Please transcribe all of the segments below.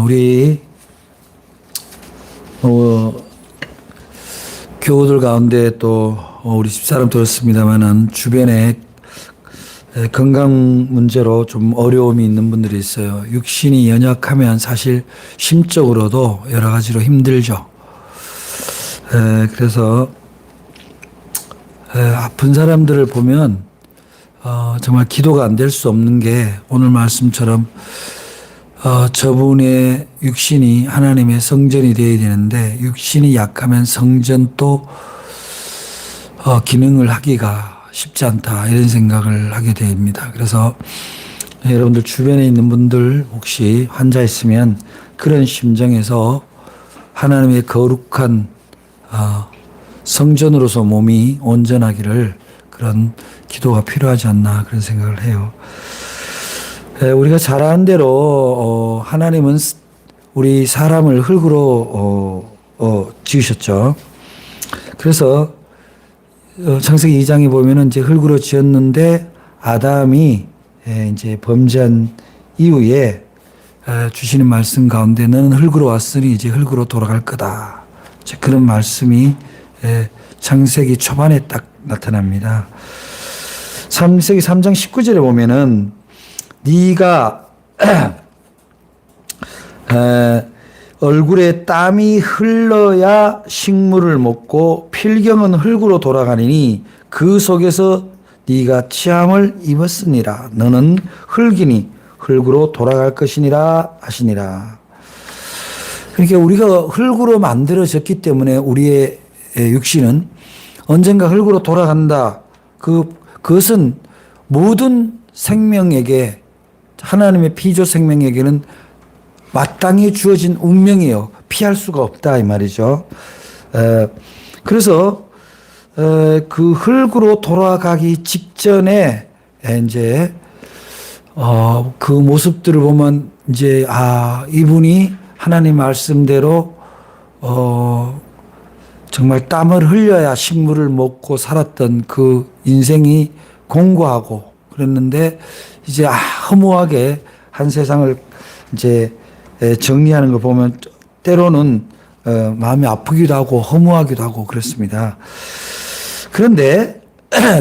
우리 교우들 가운데 또 우리 집사람 들었습니다만은 주변에 건강 문제로 좀 어려움이 있는 분들이 있어요. 육신이 연약하면 사실 심적으로도 여러 가지로 힘들죠. 그래서 아픈 사람들을 보면 정말 기도가 안 될 수 없는 게 오늘 말씀처럼 저분의 육신이 하나님의 성전이 되어야 되는데 육신이 약하면 성전도 기능을 하기가 쉽지 않다 이런 생각을 하게 됩니다. 그래서 여러분들 주변에 있는 분들 혹시 환자 있으면 그런 심정에서 하나님의 거룩한 성전으로서 몸이 온전하기를 그런 기도가 필요하지 않나 그런 생각을 해요. 우리가 잘 아는 대로 하나님은 우리 사람을 흙으로 지으셨죠. 그래서 창세기 2장에 보면은 이제 흙으로 지었는데 아담이 이제 범죄한 이후에 주시는 말씀 가운데 너는 흙으로 왔으니 이제 흙으로 돌아갈 거다. 그런 말씀이 창세기 초반에 딱 나타납니다. 창세기 3장 19절에 보면은 네가 얼굴에 땀이 흘러야 식물을 먹고 필경은 흙으로 돌아가니 그 속에서 네가 취함을 입었으니라. 너는 흙이니 흙으로 돌아갈 것이니라 하시니라. 그러니까 우리가 흙으로 만들어졌기 때문에 우리의 육신은 언젠가 흙으로 돌아간다. 그것은 모든 생명에게 하나님의 피조 생명에게는 마땅히 주어진 운명이에요. 피할 수가 없다 이 말이죠. 그래서 그 흙으로 돌아가기 직전에 이제 그 모습들을 보면 이제 이분이 하나님 말씀대로 정말 땀을 흘려야 식물을 먹고 살았던 그 인생이 공고하고 그랬는데 이제 허무하게 한 세상을 이제 정리하는 걸 보면 때로는 마음이 아프기도 하고 허무하기도 하고 그렇습니다. 그런데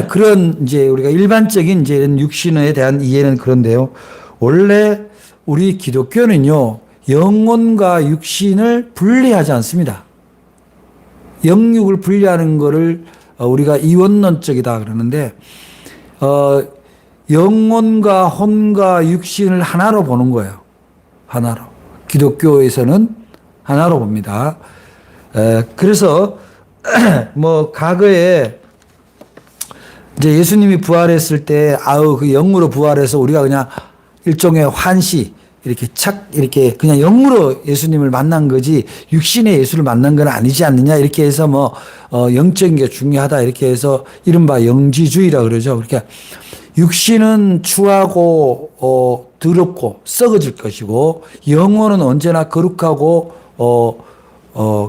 그런 이제 우리가 일반적인 이제 육신에 대한 이해는 그런데요. 원래 우리 기독교는요. 영혼과 육신을 분리하지 않습니다. 영육을 분리하는 거를 우리가 이원론적이다 그러는데 영혼과 혼과 육신을 하나로 보는 거예요. 하나로. 기독교에서는 하나로 봅니다. 그래서 뭐 과거에 이제 예수님이 부활했을 때 그 영으로 부활해서 우리가 그냥 일종의 환시 이렇게 그냥 영으로 예수님을 만난 거지 육신의 예수를 만난 건 아니지 않느냐 이렇게 해서 영적인 게 중요하다 이렇게 해서 이른바 영지주의라 그러죠. 그러니까 육신은 추하고 더럽고 썩어질 것이고 영혼은 언제나 거룩하고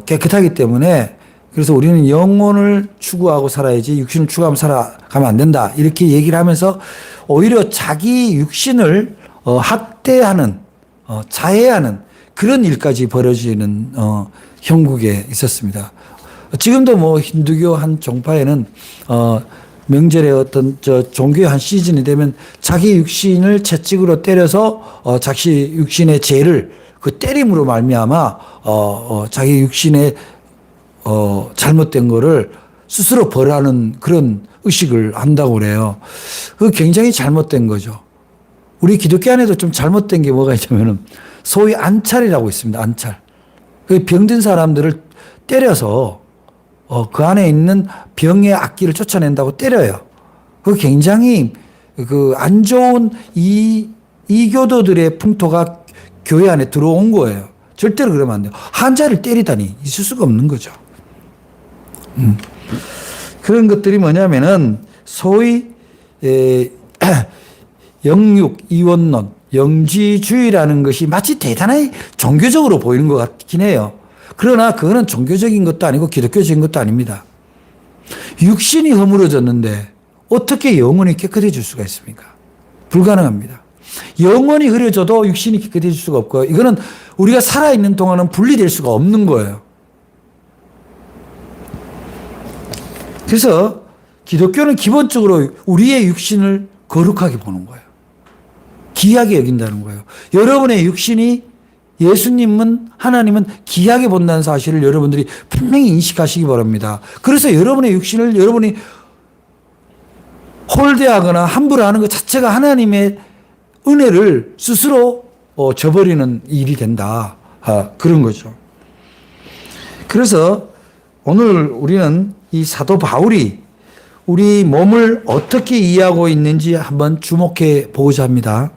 깨끗하기 때문에 그래서 우리는 영혼을 추구하고 살아야지 육신을 추구하면 살아가면 안 된다 이렇게 얘기를 하면서 오히려 자기 육신을 학대하는 자해하는 그런 일까지 벌어지는 형국에 있었습니다. 지금도 힌두교 한 종파에는 명절에 어떤 종교의 한 시즌이 되면 자기 육신을 채찍으로 때려서 자기 육신의 죄를 그 때림으로 말미암아 자기 육신의 잘못된 거를 스스로 벌하는 그런 의식을 한다고 그래요. 그거 굉장히 잘못된 거죠. 우리 기독교 안에도 좀 잘못된 게 뭐가 있냐면은 소위 안찰이라고 있습니다. 안찰. 그 병든 사람들을 때려서 그 안에 있는 병의 악기를 쫓아낸다고 때려요. 그 굉장히 안 좋은 이교도들의 풍토가 교회 안에 들어온 거예요. 절대로 그러면 안 돼요. 환자를 때리다니 있을 수가 없는 거죠. 그런 것들이 뭐냐면은 소위 영육 이원론, 영지주의라는 것이 마치 대단히 종교적으로 보이는 것 같긴 해요. 그러나 그거는 종교적인 것도 아니고 기독교적인 것도 아닙니다. 육신이 허물어졌는데 어떻게 영혼이 깨끗해질 수가 있습니까? 불가능합니다. 영원히 흐려져도 육신이 깨끗해질 수가 없고요. 이거는 우리가 살아있는 동안은 분리될 수가 없는 거예요. 그래서 기독교는 기본적으로 우리의 육신을 거룩하게 보는 거예요. 귀하게 여긴다는 거예요. 여러분의 육신이 예수님은 하나님은 귀하게 본다는 사실을 여러분들이 분명히 인식하시기 바랍니다. 그래서 여러분의 육신을 여러분이 홀대하거나 함부로 하는 것 자체가 하나님의 은혜를 스스로 저버리는 일이 된다. 그런 거죠. 그래서 오늘 우리는 이 사도 바울이 우리 몸을 어떻게 이해하고 있는지 한번 주목해 보고자 합니다.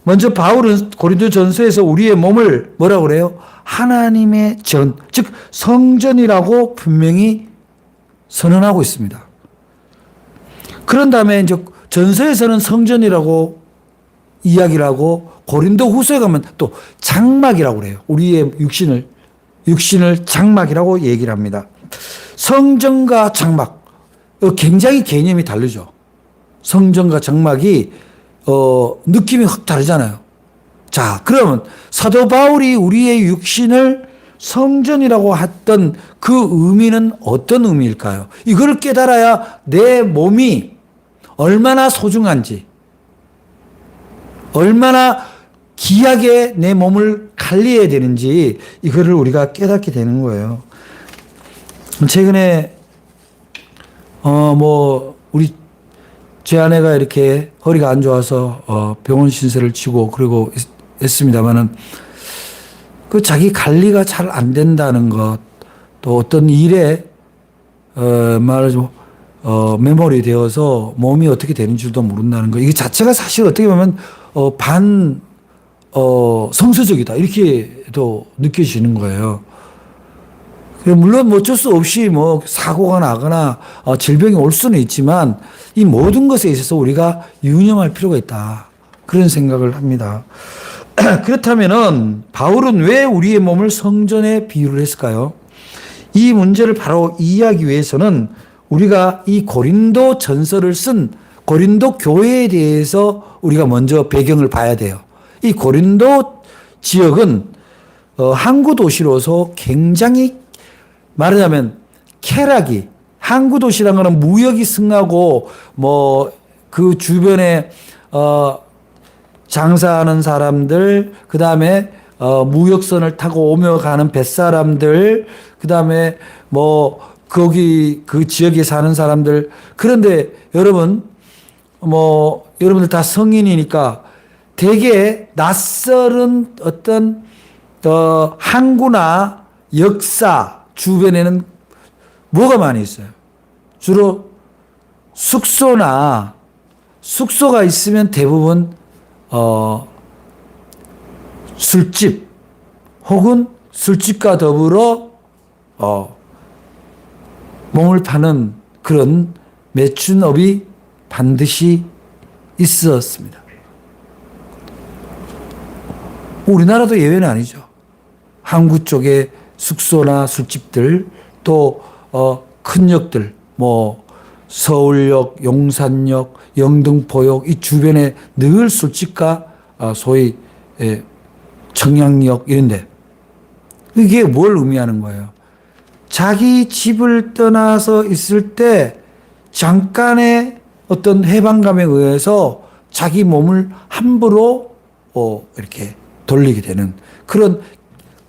먼저 바울은 고린도전서에서 우리의 몸을 뭐라고 그래요? 하나님의 전, 즉 성전이라고 분명히 선언하고 있습니다. 그런 다음에 이제 전서에서는 성전이라고 이야기를 하고 고린도 후서에 가면 또 장막이라고 그래요. 우리의 육신을 장막이라고 얘기를 합니다. 성전과 장막, 굉장히 개념이 다르죠. 성전과 장막이 느낌이 확 다르잖아요. 자, 그러면 사도 바울이 우리의 육신을 성전이라고 했던 그 의미는 어떤 의미일까요? 이걸 깨달아야 내 몸이 얼마나 소중한지, 얼마나 귀하게 내 몸을 관리해야 되는지 이거를 우리가 깨닫게 되는 거예요. 최근에 우리 제 아내가 이렇게 허리가 안 좋아서 병원 신세를 치고 그러고 했습니다만은 그 자기 관리가 잘 안 된다는 것, 또 어떤 일에 말하자면 메모리 되어서 몸이 어떻게 되는 줄도 모른다는 거, 이게 자체가 사실 어떻게 보면 성서적이다 이렇게도 느껴지는 거예요. 물론 어쩔 수 없이 사고가 나거나 질병이 올 수는 있지만 이 모든 것에 있어서 우리가 유념할 필요가 있다. 그런 생각을 합니다. 그렇다면은 바울은 왜 우리의 몸을 성전에 비유를 했을까요? 이 문제를 바로 이해하기 위해서는 우리가 이 고린도 전서를 쓴 고린도 교회에 대해서 우리가 먼저 배경을 봐야 돼요. 이 고린도 지역은 항구 도시로서 굉장히 말하자면 쾌락이, 항구 도시라는 것은 무역이 승하고 그 주변에 장사하는 사람들, 그 다음에 무역선을 타고 오며 가는 뱃사람들, 그 다음에 거기 그 지역에 사는 사람들. 그런데 여러분, 여러분들 다 성인이니까 되게 낯설은 어떤 항구나 역사 주변에는 뭐가 많이 있어요? 주로 숙소가 있으면 대부분 술집 혹은 술집과 더불어 몸을 파는 그런 매춘업이 반드시 있었습니다. 우리나라도 예외는 아니죠. 항구 쪽에 숙소나 술집들, 또 큰 역들, 서울역, 용산역, 영등포역 이 주변에 늘 술집과 소위 청량역 이런데, 이게 뭘 의미하는 거예요? 자기 집을 떠나서 있을 때 잠깐의 어떤 해방감에 의해서 자기 몸을 함부로 이렇게 돌리게 되는 그런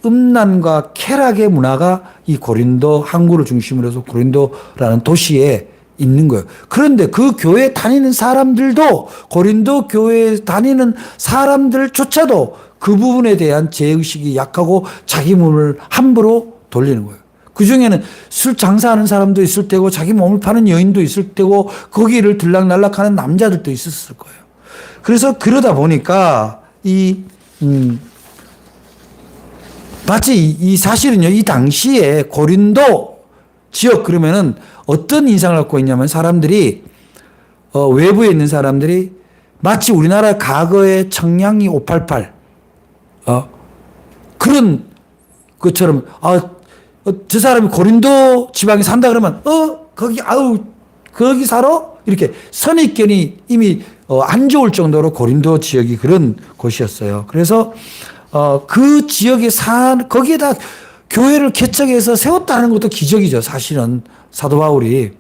음란과 쾌락의 문화가 이 고린도 항구를 중심으로 해서 고린도라는 도시에 있는 거예요. 그런데 그 교회에 다니는 사람들도, 고린도 교회에 다니는 사람들조차도 그 부분에 대한 죄의식이 약하고 자기 몸을 함부로 돌리는 거예요. 그 중에는 술 장사하는 사람도 있을 테고 자기 몸을 파는 여인도 있을 테고 거기를 들락날락하는 남자들도 있었을 거예요. 그래서 그러다 보니까 마치 이 사실은요, 이 당시에 고린도 지역 그러면은 어떤 인상을 갖고 있냐면 사람들이 외부에 있는 사람들이 마치 우리나라 과거의 청량리 588 그런 것처럼 저 사람이 고린도 지방에 산다 그러면 거기 살아? 이렇게 선입견이 이미 안 좋을 정도로 고린도 지역이 그런 곳이었어요. 그래서 그 지역에 거기에다 교회를 개척해서 세웠다는 것도 기적이죠. 사실은 사도 바울이.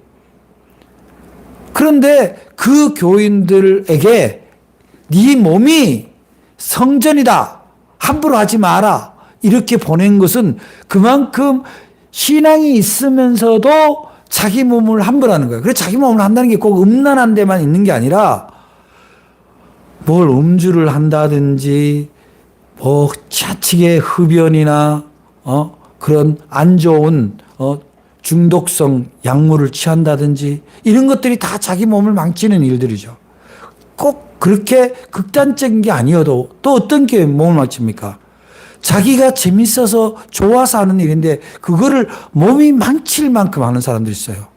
그런데 그 교인들에게 네 몸이 성전이다. 함부로 하지 마라. 이렇게 보낸 것은 그만큼 신앙이 있으면서도 자기 몸을 함부로 하는 거예요. 그래서 자기 몸을 한다는 게 꼭 음란한 데만 있는 게 아니라 뭘 음주를 한다든지 뭐 지나치게 흡연이나 그런 안 좋은 중독성 약물을 취한다든지 이런 것들이 다 자기 몸을 망치는 일들이죠. 꼭 그렇게 극단적인 게 아니어도 또 어떤 게 몸을 망칩니까? 자기가 재밌어서 좋아서 하는 일인데 그거를 몸이 망칠 만큼 하는 사람들이 있어요.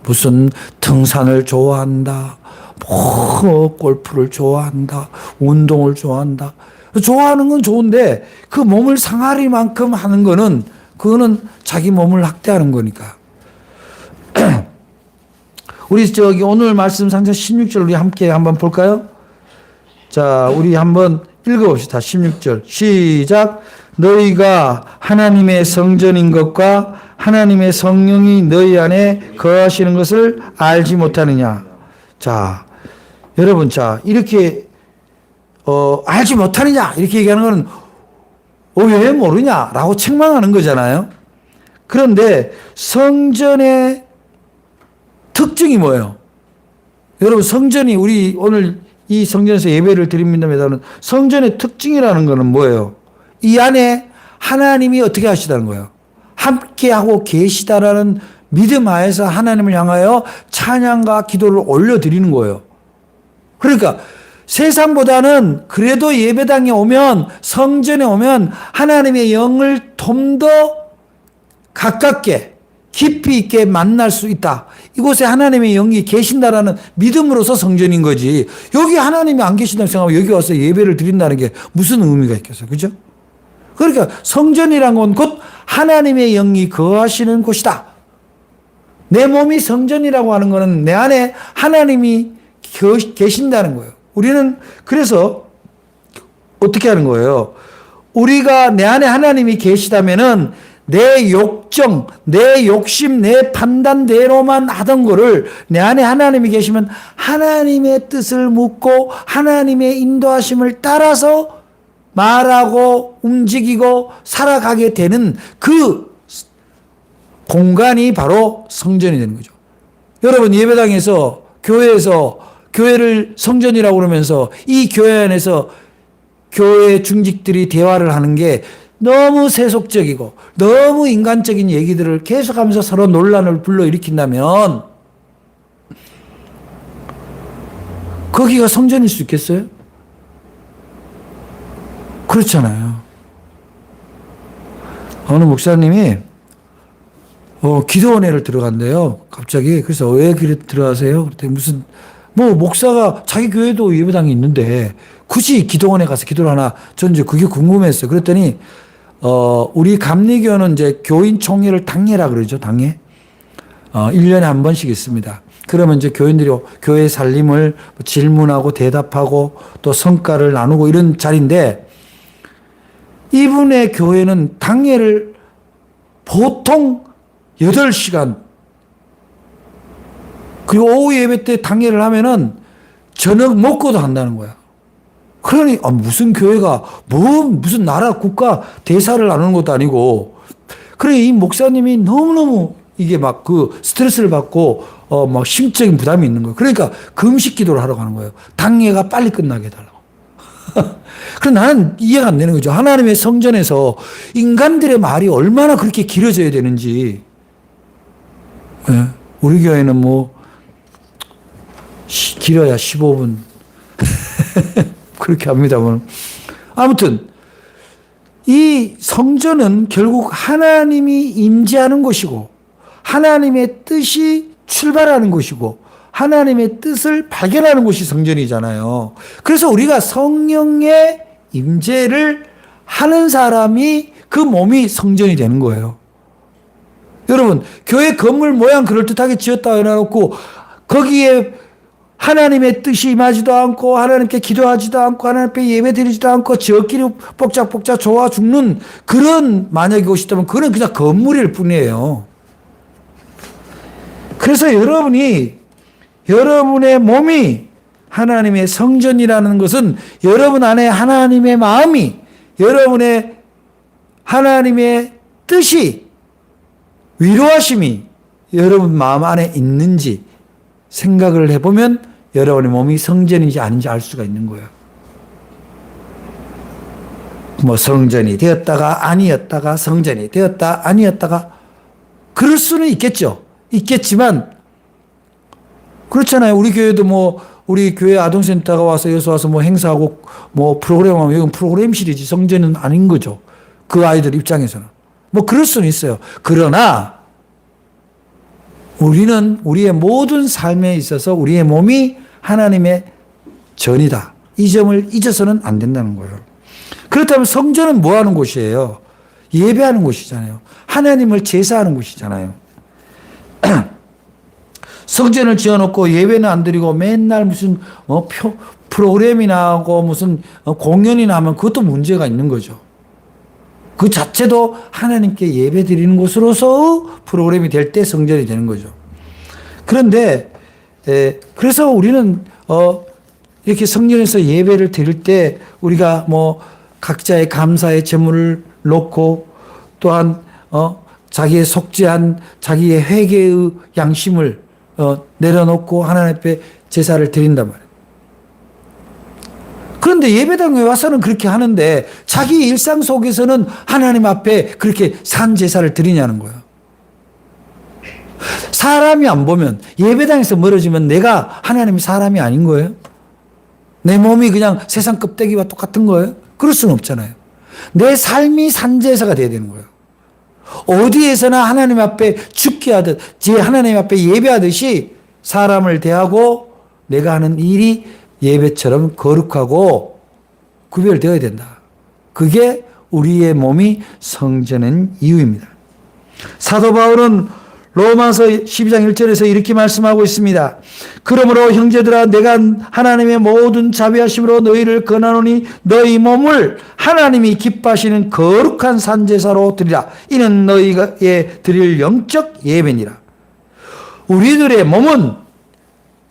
무슨 등산을 좋아한다. 뭐 골프를 좋아한다. 운동을 좋아한다. 좋아하는 건 좋은데 그 몸을 상할 만큼 하는 거는 그거는 자기 몸을 학대하는 거니까. 우리 오늘 말씀 상장 16절 우리 함께 한번 볼까요? 자, 우리 한번 읽어봅시다. 16절 시작. 너희가 하나님의 성전인 것과 하나님의 성령이 너희 안에 거하시는 것을 알지 못하느냐. 자, 여러분, 자 이렇게 알지 못하느냐 이렇게 얘기하는 거는 왜 모르냐라고 책망하는 거잖아요. 그런데 성전의 특징이 뭐예요? 여러분, 성전이 우리 오늘 이 성전에서 예배를 드립니다면 성전의 특징이라는 것은 뭐예요? 이 안에 하나님이 어떻게 하시다는 거예요? 함께하고 계시다라는 믿음 하에서 하나님을 향하여 찬양과 기도를 올려드리는 거예요. 그러니까 세상보다는 그래도 예배당에 오면 성전에 오면 하나님의 영을 좀 더 가깝게 깊이 있게 만날 수 있다. 이곳에 하나님의 영이 계신다라는 믿음으로서 성전인 거지. 여기 하나님이 안 계신다고 생각하면 여기 와서 예배를 드린다는 게 무슨 의미가 있겠어요. 그죠? 그러니까 성전이란 건 곧 하나님의 영이 거하시는 곳이다. 내 몸이 성전이라고 하는 것은 내 안에 하나님이 계신다는 거예요. 우리는 그래서 어떻게 하는 거예요? 우리가 내 안에 하나님이 계시다면은 내 욕정, 내 욕심, 내 판단대로만 하던 거를 내 안에 하나님이 계시면 하나님의 뜻을 묻고 하나님의 인도하심을 따라서 말하고 움직이고 살아가게 되는 그 공간이 바로 성전이 되는 거죠. 여러분, 예배당에서 교회에서 교회를 성전이라고 그러면서 이 교회 안에서 교회 중직들이 대화를 하는 게 너무 세속적이고 너무 인간적인 얘기들을 계속하면서 서로 논란을 불러일으킨다면 거기가 성전일 수 있겠어요? 그렇잖아요. 어느 목사님이 기도원회를 들어간대요. 갑자기. 그래서 왜 들어가세요? 그랬더니 무슨 목사가 자기 교회도 예배당이 있는데 굳이 기도원에 가서 기도를 하나. 저는 이제 그게 궁금했어요. 그랬더니 우리 감리교는 이제 교인 총회를 당회라 그러죠. 당회. 1년에 한 번씩 있습니다. 그러면 이제 교인들이 교회 살림을 질문하고 대답하고 또 성과를 나누고 이런 자리인데 이분의 교회는 당회를 보통 8시간 그리고 오후 예배 때 당회를 하면은 저녁 먹고도 한다는 거야. 그러니 무슨 교회가 무슨 나라 국가 대사를 나누는 것도 아니고 그래 이 목사님이 너무너무 이게 막 그 스트레스를 받고 막 심적인 부담이 있는 거예요. 그러니까 금식 기도를 하러 가는 거예요. 당회가 빨리 끝나게 해달라고. 그럼 나는 이해가 안 되는 거죠. 하나님의 성전에서 인간들의 말이 얼마나 그렇게 길어져야 되는지. 네? 우리 교회는 길어야 15분. 그렇게 합니다만. 아무튼, 이 성전은 결국 하나님이 임재하는 곳이고, 하나님의 뜻이 출발하는 곳이고, 하나님의 뜻을 발견하는 곳이 성전이잖아요. 그래서 우리가 성령의 임재를 하는 사람이 그 몸이 성전이 되는 거예요. 여러분, 교회 건물 모양 그럴듯하게 지었다 해놓고 거기에 하나님의 뜻이 임하지도 않고 하나님께 기도하지도 않고 하나님 앞에 예배드리지도 않고 저끼리 복작복작 좋아 죽는 그런 만약에 오시다면 그건 그냥 건물일 뿐이에요. 그래서 여러분의 몸이 하나님의 성전이라는 것은 여러분 안에 하나님의 마음이 여러분의 하나님의 뜻이 위로하심이 여러분 마음 안에 있는지 생각을 해보면 여러분의 몸이 성전인지 아닌지 알 수가 있는 거예요. 뭐 성전이 되었다가 아니었다가 성전이 되었다 아니었다가 그럴 수는 있겠죠. 있겠지만 그렇잖아요. 우리 교회도 뭐 우리 교회 아동센터가 와서 여기서 와서 뭐 행사하고 뭐 프로그램하면 여기 프로그램실이지 성전은 아닌 거죠. 그 아이들 입장에서는. 뭐 그럴 수는 있어요. 그러나 우리는 우리의 모든 삶에 있어서 우리의 몸이 하나님의 전이다. 이 점을 잊어서는 안 된다는 거예요. 그렇다면 성전은 뭐 하는 곳이에요? 예배하는 곳이잖아요. 하나님을 제사하는 곳이잖아요. 성전을 지어놓고 예배는 안 드리고 맨날 무슨 프로그램이나 하고 무슨 공연이나 하면 그것도 문제가 있는 거죠. 그 자체도 하나님께 예배 드리는 곳으로서 프로그램이 될 때 성전이 되는 거죠. 그런데 그래서 우리는 이렇게 성전에서 예배를 드릴 때 우리가 뭐 각자의 감사의 제물을 놓고 또한 자기의 속죄한 자기의 회개의 양심을 내려놓고 하나님 앞에 제사를 드린단 말이에요. 그런데 예배당에 와서는 그렇게 하는데 자기 일상 속에서는 하나님 앞에 그렇게 산 제사를 드리냐는 거예요. 사람이 안 보면 예배당에서 멀어지면 내가 하나님이 사람이 아닌 거예요? 내 몸이 그냥 세상 껍데기와 똑같은 거예요? 그럴 수는 없잖아요. 내 삶이 산제사가 돼야 되는 거예요. 어디에서나 하나님 앞에 죽게 하듯 하나님 앞에 예배하듯이 사람을 대하고 내가 하는 일이 예배처럼 거룩하고 구별되어야 된다. 그게 우리의 몸이 성전인 이유입니다. 사도 바울은 로마서 12장 1절에서 이렇게 말씀하고 있습니다. 그러므로 형제들아 내가 하나님의 모든 자비하심으로 너희를 권하노니 너희 몸을 하나님이 기뻐하시는 거룩한 산제사로 드리라. 이는 너희의 드릴 영적 예배니라. 우리들의 몸은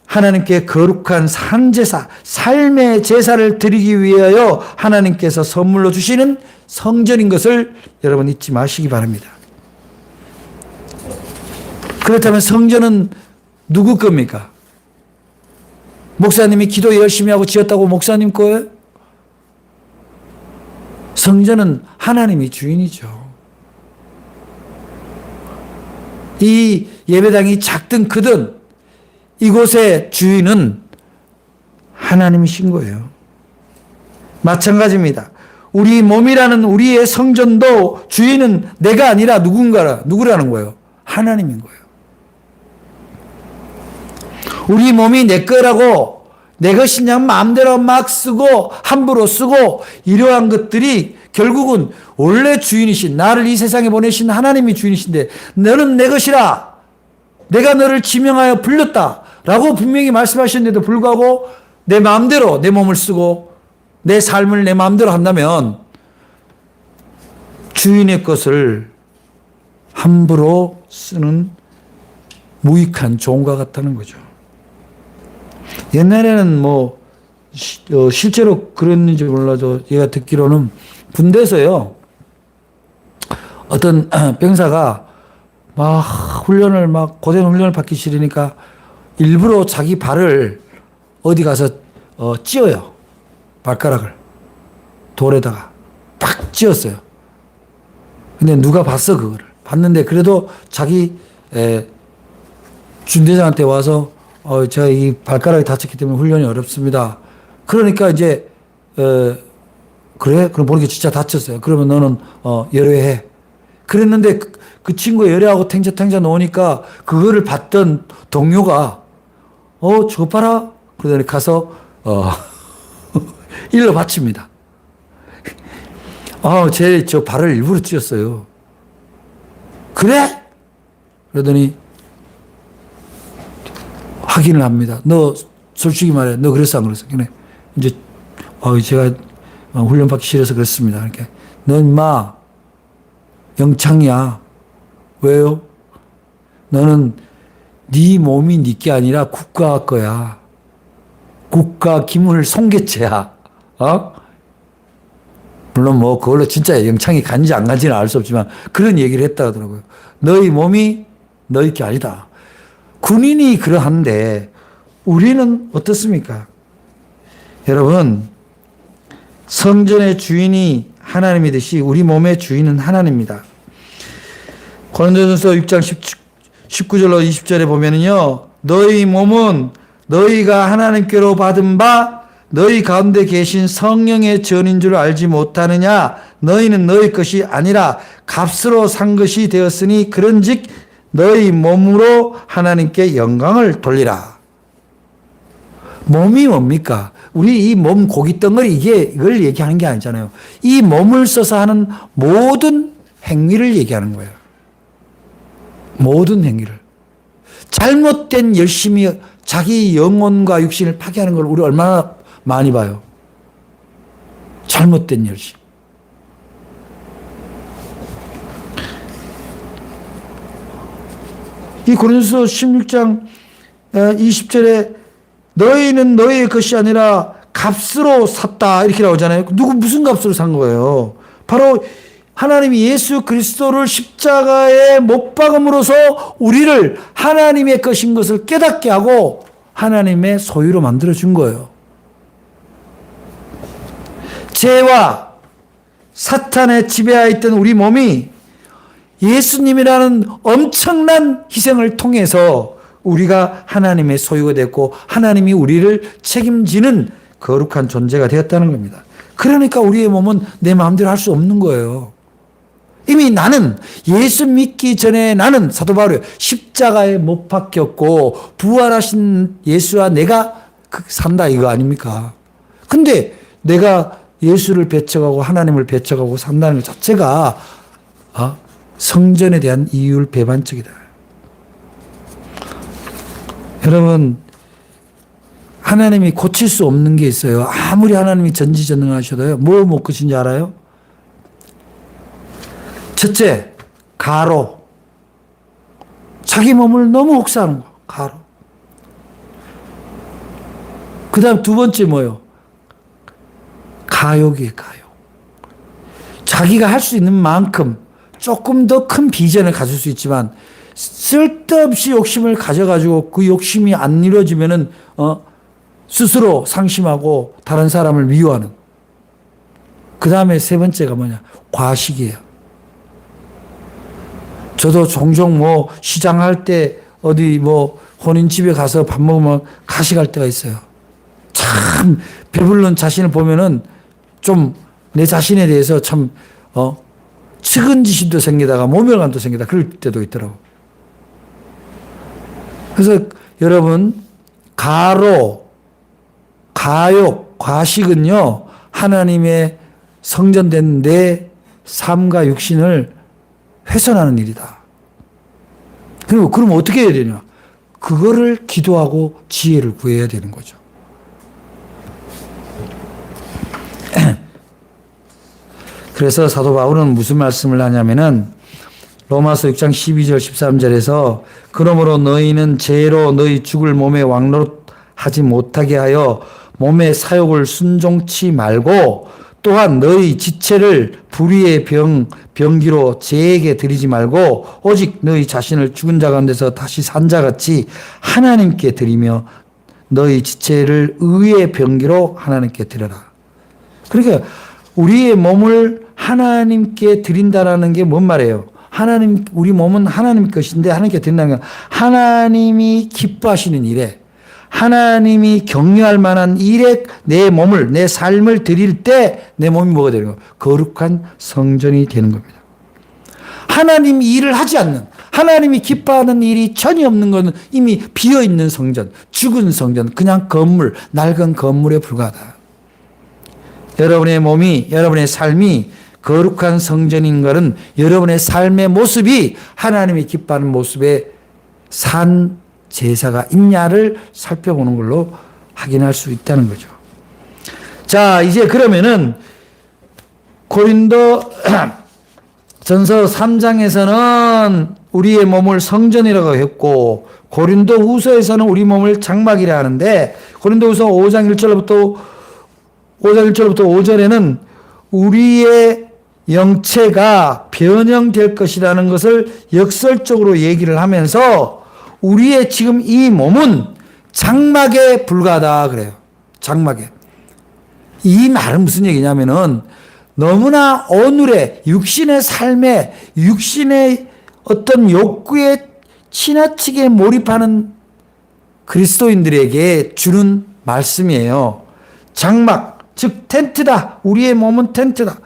하나님께 거룩한 산제사, 삶의 제사를 드리기 위하여 하나님께서 선물로 주시는 성전인 것을 여러분 잊지 마시기 바랍니다. 그렇다면 성전은 누구 겁니까? 목사님이 기도 열심히 하고 지었다고 목사님 거예요? 성전은 하나님이 주인이죠. 이 예배당이 작든 크든 이곳의 주인은 하나님이신 거예요. 마찬가지입니다. 우리 몸이라는 우리의 성전도 주인은 내가 아니라 누구라는 거예요? 하나님인 거예요. 우리 몸이 내 거라고 내 것이냐 마음대로 막 쓰고 함부로 쓰고 이러한 것들이 결국은 원래 주인이신 나를 이 세상에 보내신 하나님이 주인이신데 너는 내 것이라 내가 너를 지명하여 불렀다 라고 분명히 말씀하셨는데도 불구하고 내 마음대로 내 몸을 쓰고 내 삶을 내 마음대로 한다면 주인의 것을 함부로 쓰는 무익한 종과 같다는 거죠. 옛날에는 뭐 실제로 그랬는지 몰라도 제가 듣기로는 군대에서요 어떤 병사가 막 훈련을 막 고된 훈련을 받기 싫으니까 일부러 자기 발을 어디 가서 찧어요. 발가락을 돌에다가 딱 찧었어요. 근데 누가 봤어 그거를. 봤는데 그래도 자기 준대장한테 와서 제가 이 발가락이 다쳤기 때문에 훈련이 어렵습니다. 그러니까 이제 그래? 그럼 모르게 진짜 다쳤어요. 그러면 너는 열외해. 그랬는데 그 친구가 열외하고 탱자탱자 놓으니까 그거를 봤던 동료가 저거 봐라. 그러더니 가서 일러 바칩니다. 저 발을 일부러 찧었어요. 그래? 그러더니 확인을 합니다. 너 솔직히 말해. 너 그랬어 안 그랬어? 그래. 이제 제가 훈련받기 싫어서 그랬습니다. 이렇게. 너 인마 영창이야. 왜요? 너는 네 몸이 네게 아니라 국가 거야. 국가 기물 송개체야. 물론 뭐 그걸로 진짜 영창이 간지 안 간지는 알 수 없지만 그런 얘기를 했다 하더라고요. 너희 몸이 너희 게 아니다. 군인이 그러한데 우리는 어떻습니까? 여러분, 성전의 주인이 하나님이듯이 우리 몸의 주인은 하나님입니다. 고린도전서 6장 19절로 20절에 보면은요, 너희 몸은 너희가 하나님께로 받은 바 너희 가운데 계신 성령의 전인 줄 알지 못하느냐? 너희는 너희 것이 아니라 값으로 산 것이 되었으니 그런즉 너희 몸으로 하나님께 영광을 돌리라. 몸이 뭡니까? 우리 이 몸 고기 덩어리 이걸 얘기하는 게 아니잖아요. 이 몸을 써서 하는 모든 행위를 얘기하는 거예요. 모든 행위를. 잘못된 열심히 자기 영혼과 육신을 파괴하는 걸 우리 얼마나 많이 봐요. 잘못된 열심. 이 고린도서 16장 20절에 너희는 너희의 것이 아니라 값으로 샀다 이렇게 나오잖아요. 무슨 값으로 산 거예요? 바로 하나님이 예수 그리스도를 십자가에 못 박음으로써 우리를 하나님의 것인 것을 깨닫게 하고 하나님의 소유로 만들어준 거예요. 죄와 사탄의 지배하에 있던 우리 몸이 예수님이라는 엄청난 희생을 통해서 우리가 하나님의 소유가 됐고 하나님이 우리를 책임지는 거룩한 존재가 되었다는 겁니다. 그러니까 우리의 몸은 내 마음대로 할 수 없는 거예요. 이미 나는 예수 믿기 전에 나는 사도 바울이 십자가에 못 박혔고 부활하신 예수와 내가 산다 이거 아닙니까? 근데 내가 예수를 배척하고 하나님을 배척하고 산다는 것 자체가 성전에 대한 이율 배반적이다. 여러분, 하나님이 고칠 수 없는 게 있어요. 아무리 하나님이 전지전능하셔도요. 뭐 못 고친지 알아요? 첫째, 가로. 자기 몸을 너무 혹사하는 거. 가로. 그 다음 두 번째 뭐예요? 가욕이에요. 가욕. 자기가 할 수 있는 만큼 조금 더 큰 비전을 가질 수 있지만 쓸데없이 욕심을 가져가지고 그 욕심이 안 이루어지면은 스스로 상심하고 다른 사람을 미워하는. 그 다음에 세 번째가 뭐냐? 과식이에요. 저도 종종 뭐 시장할 때 어디 뭐 혼인집에 가서 밥 먹으면 가식할 때가 있어요. 참 배부른 자신을 보면은 좀 내 자신에 대해서 참 측은지심도 생기다가 모멸감도 생기다 그럴 때도 있더라고. 그래서 여러분 가로, 가욕, 과식은요 하나님의 성전된 내 삶과 육신을 훼손하는 일이다. 그럼 어떻게 해야 되냐? 그거를 기도하고 지혜를 구해야 되는 거죠. 그래서 사도 바울은 무슨 말씀을 하냐면은 로마서 6장 12절 13절에서 그러므로 너희는 죄로 너희 죽을 몸에 왕노릇하지 못하게 하여 몸의 사욕을 순종치 말고 또한 너희 지체를 불의의 병기로 죄에게 드리지 말고 오직 너희 자신을 죽은 자 가운데서 다시 산 자같이 하나님께 드리며 너희 지체를 의의 병기로 하나님께 드려라. 그러니까 우리의 몸을 하나님께 드린다라는 게 뭔 말이에요? 우리 몸은 하나님 것인데 하나님께 드린다는 건 하나님이 기뻐하시는 일에 하나님이 격려할 만한 일에 내 몸을, 내 삶을 드릴 때 내 몸이 뭐가 되는 거예요? 거룩한 성전이 되는 겁니다. 하나님이 일을 하지 않는, 하나님이 기뻐하는 일이 전혀 없는 것은 이미 비어있는 성전, 죽은 성전, 그냥 건물, 낡은 건물에 불과하다. 여러분의 몸이, 여러분의 삶이 거룩한 성전인 것은 여러분의 삶의 모습이 하나님이 기뻐하는 모습에 산 제사가 있냐를 살펴보는 걸로 확인할 수 있다는 거죠. 자, 이제 그러면은 고린도 전서 3장에서는 우리의 몸을 성전이라고 했고, 고린도 후서에서는 우리 몸을 장막이라 하는데, 고린도 후서 5장 1절부터 5절에는 우리의 영체가 변형될 것이라는 것을 역설적으로 얘기를 하면서 우리의 지금 이 몸은 장막에 불과하다 그래요. 장막에. 이 말은 무슨 얘기냐면은 너무나 오늘의 육신의 삶에 육신의 어떤 욕구에 지나치게 몰입하는 그리스도인들에게 주는 말씀이에요. 장막, 즉 텐트다. 우리의 몸은 텐트다.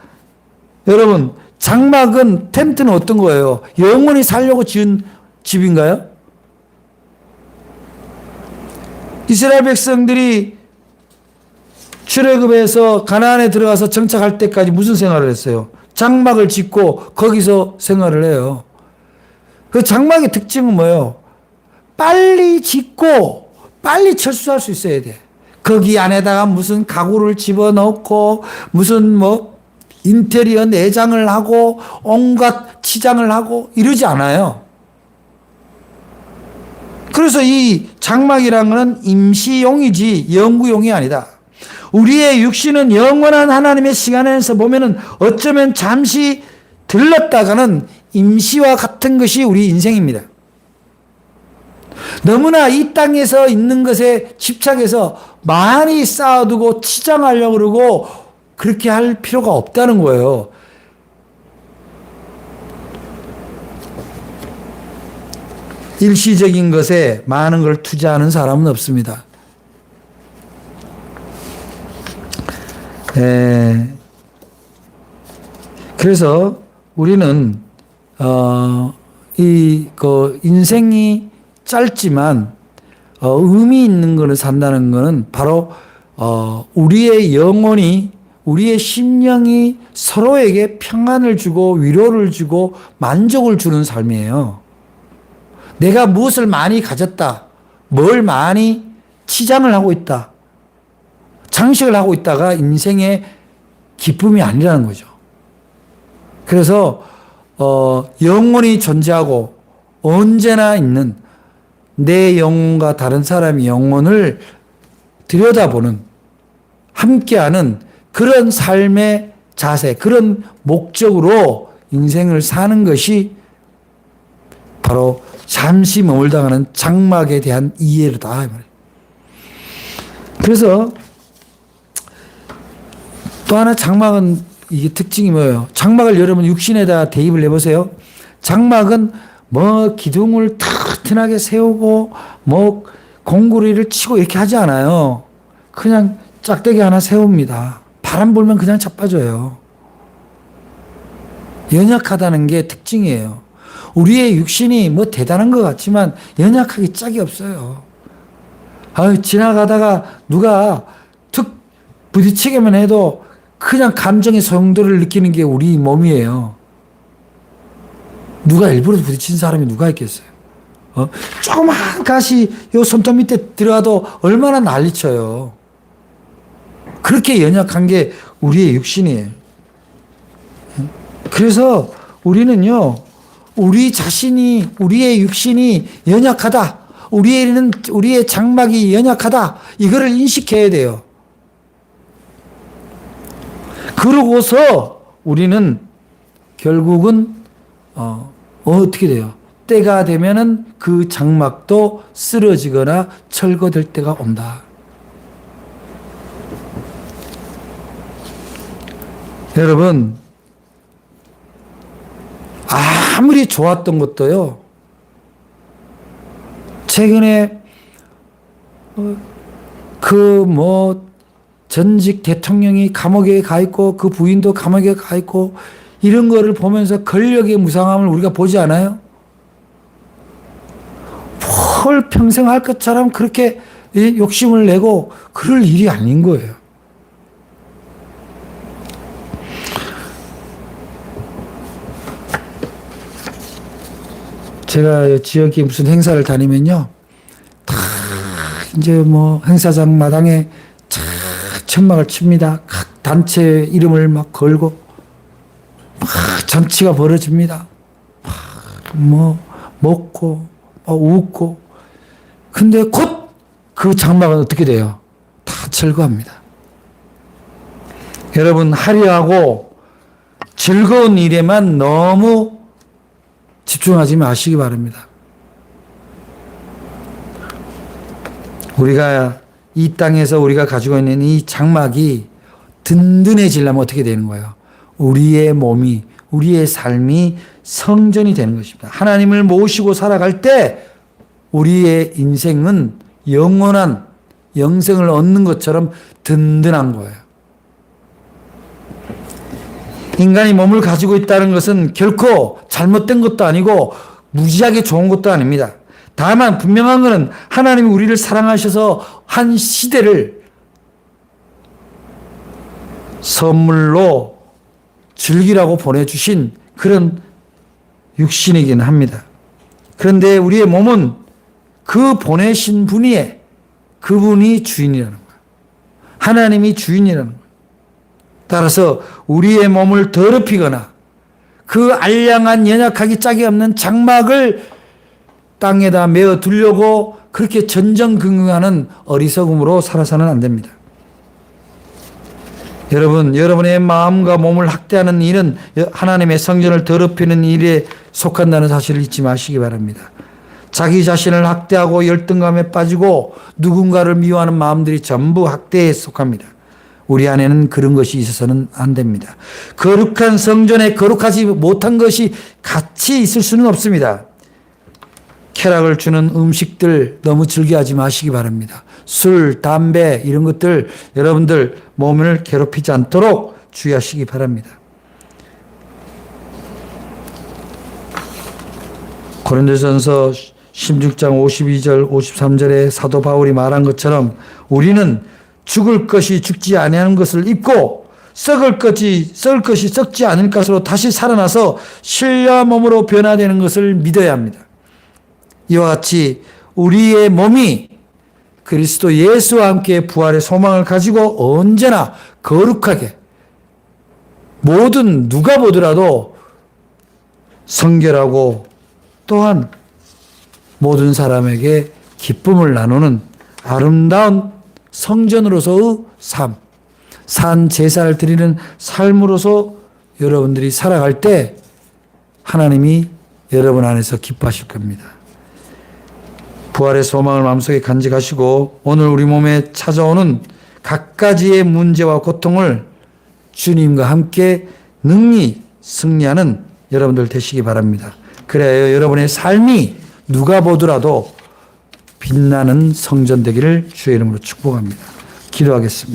여러분, 장막은, 텐트는 어떤 거예요? 영원히 살려고 지은 집인가요? 이스라엘 백성들이 출애굽에서 가나안에 들어가서 정착할 때까지 무슨 생활을 했어요? 장막을 짓고 거기서 생활을 해요. 그 장막의 특징은 뭐예요? 빨리 짓고 빨리 철수할 수 있어야 돼. 거기 안에다가 무슨 가구를 집어넣고 무슨 뭐 인테리어 내장을 하고 온갖 치장을 하고 이러지 않아요. 그래서 이 장막이라는 것은 임시용이지 영구용이 아니다. 우리의 육신은 영원한 하나님의 시간에서 보면은 어쩌면 잠시 들렀다가는 임시와 같은 것이 우리 인생입니다. 너무나 이 땅에서 있는 것에 집착해서 많이 쌓아두고 치장하려고 그러고 그렇게 할 필요가 없다는 거예요. 일시적인 것에 많은 걸 투자하는 사람은 없습니다. 그래서 우리는 인생이 짧지만 의미 있는 것을 산다는 것은 바로 우리의 영혼이 우리의 심령이 서로에게 평안을 주고 위로를 주고 만족을 주는 삶이에요. 내가 무엇을 많이 가졌다, 뭘 많이 치장을 하고 있다, 장식을 하고 있다가 인생의 기쁨이 아니라는 거죠. 그래서 영혼이 존재하고 언제나 있는 내 영혼과 다른 사람의 영혼을 들여다보는 함께하는 그런 삶의 자세, 그런 목적으로 인생을 사는 것이 바로 잠시 머물다가는 장막에 대한 이해다. 그래서 또 하나 장막은 이게 특징이 뭐예요? 장막을 여러분 육신에다 대입을 해보세요. 장막은 뭐 기둥을 튼튼하게 세우고 뭐 공구리를 치고 이렇게 하지 않아요. 그냥 짝대기 하나 세웁니다. 바람 불면 그냥 자빠져요. 연약하다는 게 특징이에요. 우리의 육신이 뭐 대단한 것 같지만 연약하기 짝이 없어요. 지나가다가 누가 툭 부딪히기만 해도 그냥 감정의 소용돌이를 느끼는 게 우리 몸이에요. 누가 일부러 부딪힌 사람이 누가 있겠어요? 조그만 가시 요 손톱 밑에 들어가도 얼마나 난리쳐요. 그렇게 연약한 게 우리의 육신이에요. 그래서 우리는요, 우리 자신이, 우리의 육신이 연약하다. 우리의 장막이 연약하다. 이거를 인식해야 돼요. 그러고서 우리는 결국은, 어떻게 돼요? 때가 되면은 그 장막도 쓰러지거나 철거될 때가 온다. 여러분, 아무리 좋았던 것도요, 최근에 전직 대통령이 감옥에 가 있고 그 부인도 감옥에 가 있고 이런 거를 보면서 권력의 무상함을 우리가 보지 않아요? 뭘 평생 할 것처럼 그렇게 욕심을 내고 그럴 일이 아닌 거예요. 제가 지역에 무슨 행사를 다니면요, 다 이제 뭐 행사장 마당에 천막을 칩니다. 각 단체 이름을 막 걸고 막 잔치가 벌어집니다. 막 뭐 먹고 웃고. 근데 곧 그 장막은 어떻게 돼요? 다 철거합니다. 여러분, 화려하고 즐거운 일에만 너무 집중하지 마시기 바랍니다. 우리가 이 땅에서 우리가 가지고 있는 이 장막이 든든해지려면 어떻게 되는 거예요? 우리의 몸이, 우리의 삶이 성전이 되는 것입니다. 하나님을 모시고 살아갈 때 우리의 인생은 영원한 영생을 얻는 것처럼 든든한 거예요. 인간이 몸을 가지고 있다는 것은 결코 잘못된 것도 아니고 무지하게 좋은 것도 아닙니다. 다만 분명한 것은 하나님이 우리를 사랑하셔서 한 시대를 선물로 즐기라고 보내주신 그런 육신이긴 합니다. 그런데 우리의 몸은 그 보내신 그분이 주인이라는 거예요. 하나님이 주인이라는 거예요. 따라서 우리의 몸을 더럽히거나 그 알량한 연약하기 짝이 없는 장막을 땅에다 메어 두려고 그렇게 전전긍긍하는 어리석음으로 살아서는 안 됩니다. 여러분, 여러분의 마음과 몸을 학대하는 일은 하나님의 성전을 더럽히는 일에 속한다는 사실을 잊지 마시기 바랍니다. 자기 자신을 학대하고 열등감에 빠지고 누군가를 미워하는 마음들이 전부 학대에 속합니다. 우리 안에는 그런 것이 있어서는 안 됩니다. 거룩한 성전에 거룩하지 못한 것이 같이 있을 수는 없습니다. 쾌락을 주는 음식들 너무 즐겨하지 마시기 바랍니다. 술, 담배 이런 것들 여러분들 몸을 괴롭히지 않도록 주의하시기 바랍니다. 고린도전서 16장 52절 53절에 사도 바울이 말한 것처럼 우리는 죽을 것이 죽지 아니하는 것을 입고 썩을 것이 썩지 않을 것으로 다시 살아나서 신뢰와 몸으로 변화되는 것을 믿어야 합니다. 이와 같이 우리의 몸이 그리스도 예수와 함께 부활의 소망을 가지고 언제나 거룩하게 모든 누가 보더라도 성결하고 또한 모든 사람에게 기쁨을 나누는 아름다운 성전으로서의 삶, 산 제사를 드리는 삶으로서 여러분들이 살아갈 때 하나님이 여러분 안에서 기뻐하실 겁니다. 부활의 소망을 마음속에 간직하시고 오늘 우리 몸에 찾아오는 갖가지의 문제와 고통을 주님과 함께 능히 승리하는 여러분들 되시기 바랍니다. 그래야 여러분의 삶이 누가 보더라도 빛나는 성전 되기를 주의 이름으로 축복합니다. 기도하겠습니다.